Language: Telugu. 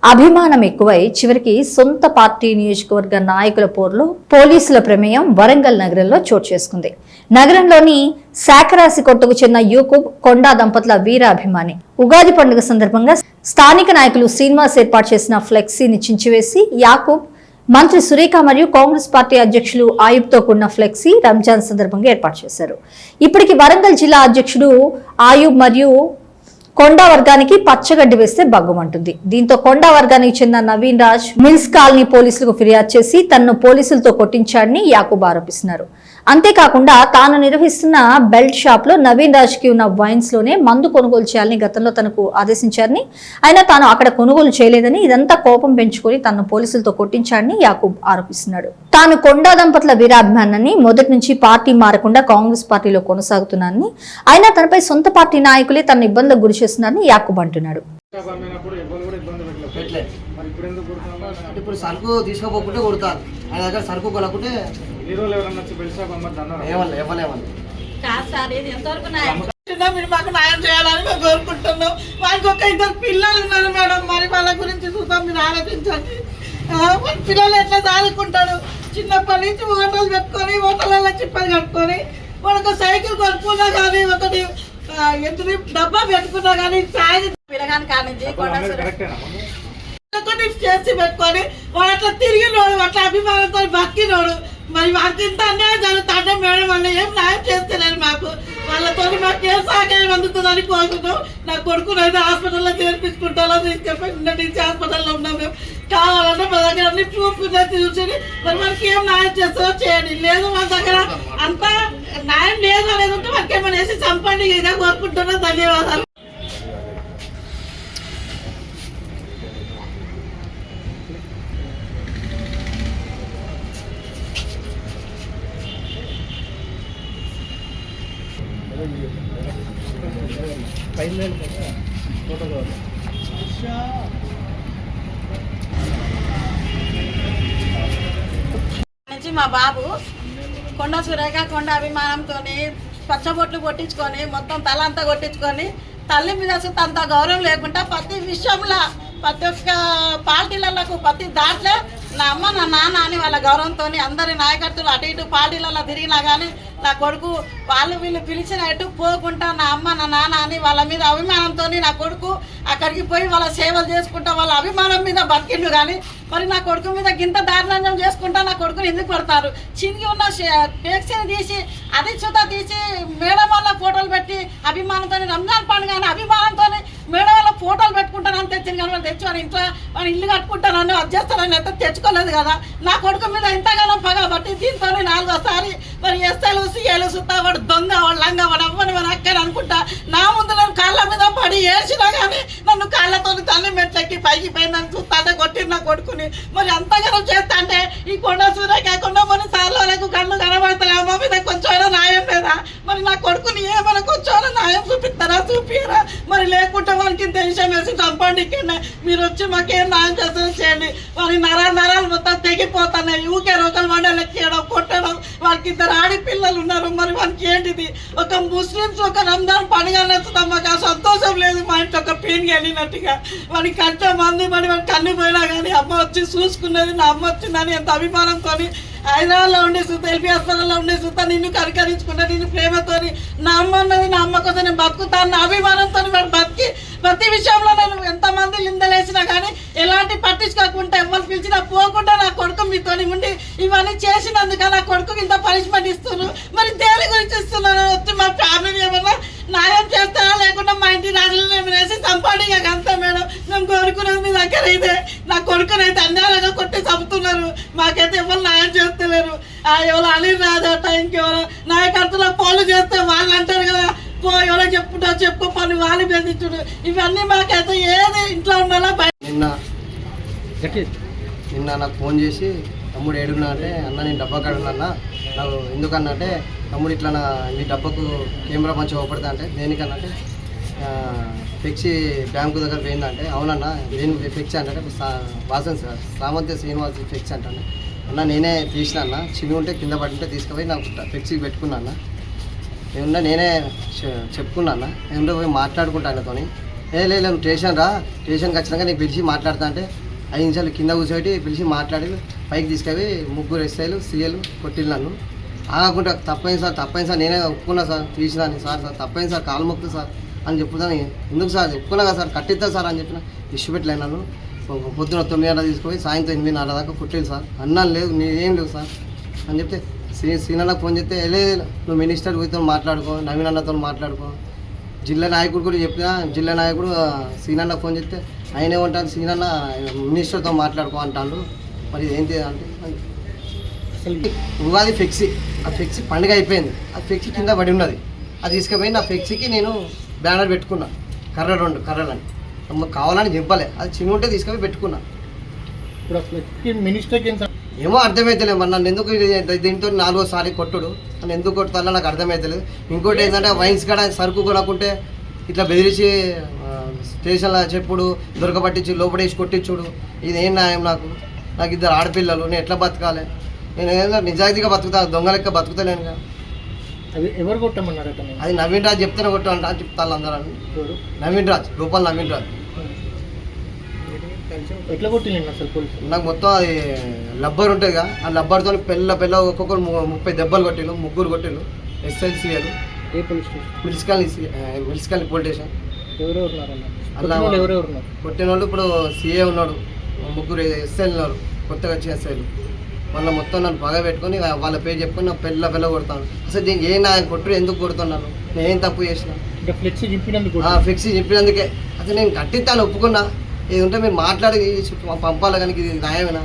అభిమానం ఎక్కువై చివరికి సొంత పార్టీ నియోజకవర్గ నాయకుల పోరులో పోలీసుల ప్రమేయం వరంగల్ నగరంలో చోటు చేసుకుంది. నగరంలోని శాఖరాశి కొట్టుకు చెందిన యూకుబ్ కొండా దంపతుల వీర అభిమాని ఉగాది పండుగ సందర్భంగా స్థానిక నాయకులు శ్రీనివాస్ ఏర్పాటు చేసిన ఫ్లెక్సీని చించివేసి యాకూబ్ మంత్రి సురేఖ మరియు కాంగ్రెస్ పార్టీ అధ్యక్షులు ఆయుబ్తో కూడిన ఫ్లెక్సీ రంజాన్ సందర్భంగా ఏర్పాటు చేశారు. ఇప్పటికి వరంగల్ జిల్లా అధ్యక్షుడు ఆయుబ్ మరియు కొండా వర్గానికి పచ్చగడ్డి వేస్తే బగ్గుమంటుంది. దీంతో కొండా వర్గానికి చెందిన నవీన్ రాజ్ మిల్స్ కాలనీ పోలీసులకు ఫిర్యాదు చేసి తనను పోలీసులతో కొట్టించాడని యాకూబ్ ఆరోపిస్తున్నారు. అంతేకాకుండా తాను నిర్వహిస్తున్న బెల్ట్ షాప్ లో నవీన్ రాజ్ కి ఉన్న వైన్స్ లోనే మందు కొనుగోలు చేయాలని గతంలో తనకు ఆదేశించారని, అయినా తాను అక్కడ కొనుగోలు చేయలేదని, ఇదంతా కోపం పెంచుకొని తనను పోలీసులతో కొట్టించాడని యాకూబ్ ఆరోపిస్తున్నాడు. తాను కొండా దంపతుల వీరాభిమానాన్ని మొదటి నుంచి పార్టీ మారకుండా కాంగ్రెస్ పార్టీలో కొనసాగుతున్నానని, అయినా తనపై సొంత పార్టీ నాయకులే తన ఇబ్బందులకు గురి చేస్తున్నారని యాకూబ్ అంటున్నాడు. ఇప్పుడు సరుకు తీసుకోపోకుంటే కొడతారు, ఆయన దగ్గర సరుకు కొనకుంటే మీరు మాకు న్యాయం చేయాలని మేము కోరుకుంటున్నాం. మాకు ఒక ఇద్దరు పిల్లలు ఉన్నారు మేడం, మరి వాళ్ళ గురించి చూద్దాం, మీరు ఆలోచించండి. పిల్లలు ఎట్లా దాదుకుంటాడు, చిన్నప్పటి నుంచి హోటల్ పెట్టుకొని హోటల్లో చిప్పలు కట్టుకొని మనకు సైకిల్ కొనుక్కున్నా కానీ ఒకటి ఎదురు డబ్బా పెట్టుకున్నా కానీ ఛాయ్ పిల్లగాని కానించి ఒకటి చేసి పెట్టుకొని వాడు అట్లా తిరిగినోడు, అట్లా అభిమానంతో బతికినోడు. మరి వారికి ఇంత అన్యాయం జరుగుతుంటే మేడం వాళ్ళు ఏం న్యాయం చేస్తలేరు మాకు. వాళ్ళతో మాకు ఏ సహకారం అందుతుందని కోరుకుంటాం. నా కొడుకుని అయితే హాస్పిటల్లో చేర్పించుకుంటాలో తీసుకెళ్ళి నుంచి హాస్పిటల్లో ఉన్నాం. మేము కావాలంటే మా దగ్గర అన్ని ప్రూఫ్ చూసి మరి మనకి ఏం న్యాయం చేస్తారో చేయండి. లేదు మా దగ్గర అంతా న్యాయం లేదు అనేది ఉంటే మనకి ఏమైనా వేసి చంపండి. ఇదే కోరుకుంటున్నాం. ధన్యవాదాలు. నుంచి మా బాబు కొండ సురేఖ కొండ అభిమానంతో పచ్చబొట్లు కొట్టించుకొని మొత్తం తల అంతా కొట్టించుకొని తల్లి మీద అసలు అంత గౌరవం లేకుండా ప్రతి విషయంలో ప్రతి ఒక్క పార్టీలకు ప్రతి దాంట్లో నా అమ్మ నా నాన్న అని వాళ్ళ గౌరవంతో అందరి నాయకత్తులు అటు ఇటు పార్టీలలో తిరిగినా కానీ నా కొడుకు వాళ్ళు వీళ్ళు పిలిచినట్టు పోకుండా నా అమ్మ నా నాన్న అని వాళ్ళ మీద అభిమానంతో నా కొడుకు అక్కడికి పోయి వాళ్ళ సేవలు చేసుకుంటా వాళ్ళ అభిమానం మీద బతికిండు. కానీ మరి నా కొడుకు మీద గింత దారుణం చేసుకుంటా నా కొడుకుని ఎందుకు పడతారు? చినిగి ఉన్న టేక్సీని తీసి అది చూత తీసి మేడం వల్ల ఫోటోలు పెట్టి అభిమానంతో రంజాన్ పండుగ అని అభిమానంతో మేడం వల్ల ఫోటోలు పెట్టుకుంటానని తెచ్చింది. కానీ వాళ్ళు తెచ్చి వాళ్ళ ఇంట్లో వాళ్ళ ఇల్లు కట్టుకుంటానని అది చేస్తానని అయితే తెచ్చుకోలేదు కదా. నా కొడుకు మీద ఇంతగానో పగబట్టి దీంతో 4వ మరి ఎస్ఐలు సీఏలు సుత్తా వాడు దొంగ వాడు లంగా వాడు అవ్వని వాడు అక్కని అనుకుంటా నా ముందు నేను కాళ్ళ మీద పడి ఏడ్చినా కానీ నన్ను కాళ్ళతో తల్లి మెట్లెక్కి పైకి పోయిందని చూస్తాంటే కొట్టిన నా కొడుకుని మరి అంతగానో చేస్తా అంటే ఈ కొండ సూర్య కాకుండా మరి సార్లకు కళ్ళు కనబడతాయి. అమ్మ మీద కొంచెం న్యాయం లేదా? మరి నా కొడుకుని ఏమైనా కొంచెం న్యాయం చూపిస్తారా చూపియరా? మరి లేకుంటే వాళ్ళకి దేశం వేసి చంపండి. మీరు వచ్చి మాకేం న్యాయం చేస్తారో చేయండి. మరి నరాలు మొత్తం తెగిపోతున్నాయి. ఊకే రోగలు మండలు ఎక్కడం కొట్టడం. వాళ్ళకి 2 ఆడపిల్లలు ఉన్నారు. మరి వాళ్ళకి ఏంటిది? ఒక ముస్లిమ్స్ ఒక రంజాన్ పండుగ నచ్చుతాం, మాకు ఆ సంతోషం లేదు. మా ఇంట్లో ఒక పెయిన్కి వెళ్ళినట్టుగా వాడికి కంటే మంది మరి వాడికి కన్ను పోయినా కానీ అమ్మ వచ్చి చూసుకున్నది, నా అమ్మ వచ్చిందని ఎంత అభిమానంతో హైదరాబాద్లో ఉండే చూస్తా, ఎల్పీ హాస్పిటల్లో ఉండే చూస్తా, నిన్ను కరికరించుకుంటా, నిన్ను ప్రేమతో నా అమ్మ ఉన్నది, నా అమ్మ కోసం నేను బతుకుతాను నా అభిమానంతో వాడు బతికి ప్రతి విషయంలో నేను ఎంతమంది నిందలేసినా కానీ ఎలాంటి పట్టించుకోకుండా ఎవరు పిలిచినా పోకుండా నా కొడుకు మీతో ఉండి ఇవన్నీ చేసినందుకు నా కొడుకు ఇంత పనిష్మెంట్ ఇస్తున్నారు. మరి దేని గురించి ఇస్తున్నారు? వచ్చి మా ఫ్యామిలీ ఏమన్నా న్యాయం చేస్తారా లేకుండా మా ఇంటి రాజులను మేము వేసి చంపాడు. ఇక అంతా మేడం మేము కోరుకున్నది మీ దగ్గర ఇదే. నా కొడుకునైతే అన్యాయంగా కొట్టి చంపుతున్నారు. మాకైతే ఎవరు న్యాయం చేస్తలేరు. ఎవరు అనిల్ రాజట ఇంకెవరో నాయకత్తులో పోలు చేస్తే వాళ్ళు అంటారు కదా, ఎవరో చెప్పుకుంటారు చెప్పుకోపని వాళ్ళు బెదిరించుడు. ఇవన్నీ మాకైతే ఏది ఇంట్లో ఉండాలో నిన్న నాకు ఫోన్ చేసి తమ్ముడు ఏడున్నా అంటే అన్న నేను డబ్బా కాడున్నా నాకు ఎందుకన్నా అంటే తమ్ముడు ఇట్లా నీ డబ్బాకు కెమెరా మంచిగా ఓపడతా అంటే దేనికన్నా అంటే ఫ్లెక్సీ బ్యాంకు దగ్గర పోయిందంటే అవునన్నా నేను ఫ్లెక్సీ అంటే వాసన్ సార్ సామంతి శ్రీనివాస్ ఫ్లెక్సీ అంటే అన్న నేనే తీసిన అన్న చిన్న ఉంటే కింద పడుంటే తీసుకుపోయి నాకు ఫ్లెక్సీ పెట్టుకున్నా అన్న. ఏమన్నా నేనే చెప్పుకున్నా అన్న. ఏమన్నా పోయి మాట్లాడుకుంటా ఆయనతోని లేదు స్టేషన్ రా, స్టేషన్కి వచ్చినాక నేను పిలిచి మాట్లాడతా అంటే 5 నిమిషాలు కింద కూర్చోబెట్టి పిలిచి మాట్లాడి పైకి తీసుకెళ్ళి 3 ఎస్ఐలు సీఏలు కొట్టిల్లు నన్ను. ఆగకుండా తప్పైంది సార్ నేనే ఒప్పుకున్నా సార్, తీసినాను సార్ తప్పైంది సార్, కాలు మొక్కు సార్ అని చెప్పుతాను. ఎందుకు సార్ ఒప్పుకున్నా కదా సార్, కట్టిస్తా సార్ అని చెప్పిన. ఇష్యూ పెట్టలే నన్ను. పొద్దున 9 గంటలకు తీసుకుపోయి సాయంత్రం 8:30 దాకా కొట్టేది సార్. అన్నాను లేదు నీదేం లేవు సార్ అని చెప్తే సీనన్నకు ఫోన్ చేస్తే లేదు నువ్వు మినిస్టర్ పోయితో మాట్లాడుకో, నవీన్ అన్నతో మాట్లాడుకో. జిల్లా నాయకుడు కూడా చెప్పినా, జిల్లా నాయకుడు సీనన్నకు ఫోన్ చేస్తే ఆయన ఏమంటారు, సీనన్న మినిస్టర్తో మాట్లాడుకో అంటాడు. మరి ఏంటి అంటే అసలు ఉగాది ఫ్లెక్సీ, ఆ ఫ్లెక్సీ పండుగ అయిపోయింది, ఆ ఫ్లెక్సీ కింద పడి ఉన్నది. అది తీసుకుపోయి నా ఫ్లెక్సీకి నేను బ్యానర్ పెట్టుకున్నా, 2 కర్రలని కావాలని చెప్పలే, అది చిన్న ఉంటే తీసుకొని పెట్టుకున్నా. ఇప్పుడు అసలు మినిస్టర్కి ఏమో అర్థమవుతలేదు మరి నన్ను ఎందుకు దీంతో 4వ కొట్టుడు, నన్ను ఎందుకు కొట్టుతాలో నాకు అర్థమవుతలేదు. ఇంకోటి ఏంటంటే వైన్స్ కాడ సరుకు కొనకుంటే ఇట్లా బెదిరించి స్టేషన్లో చెప్పుడు దొరకబట్టించి లోపడేసి కొట్టించుడు, ఇది ఏం న్యాయం? నాకు 2 ఆడపిల్లలు, నేను ఎట్లా బతకాలి? నేను ఏదైనా నిజాయితీగా బతుకుతా, దొంగ లెక్క బతుకుతలేనుగా. అది ఎవరు కొట్టమన్నారు? అది నవీన్ రాజ్ చెప్తేనే కొట్టాలంట అని చెప్తాను అందరూ. నవీన్ రాజ్, రూపాయలు నవీన్ రాజ్. ఎట్లా కొట్టింది అసలు పోలీసు? నాకు మొత్తం అది లబ్బర్ ఉంటుంది కదా, ఆ లబ్బర్తో పెళ్ళ ఒక్కొక్కరు 30 దెబ్బలు కొట్టిళ్ళు, 3 కొట్టిళ్ళు. ఎస్ఎల్సీఎల్ ఏ police station? Municipal police station. ఎవరెవరు ఉన్నారన్న? అలా ఎవరెవరు ఉన్నారు? కొట్టిన వాళ్ళు ఇప్పుడు సీఏ ఉన్నాడు, 3 ఎస్ఐలు ఉన్నారు, కొత్తగా వచ్చిన ఎస్ఐలు. మళ్ళీ మొత్తం నన్ను పగ పెట్టుకొని వాళ్ళ పేరు చెప్పుకొని నా పెళ్ళ కొడతాను. అసలు దీనికి ఏ నా కొట్టుడు ఎందుకు కొడుతున్నాను? నేనేం తప్పు చేసిన? ఇంకా ఫ్లెక్సీ చింపినందుకు? ఫ్లెక్సీ చెప్పినందుకే. అసలు నేను కట్టిస్తాను, ఒప్పుకున్నా. ఇది ఉంటే మీరు మాట్లాడి పంపాలి, కానీ ఇది న్యాయమేనా?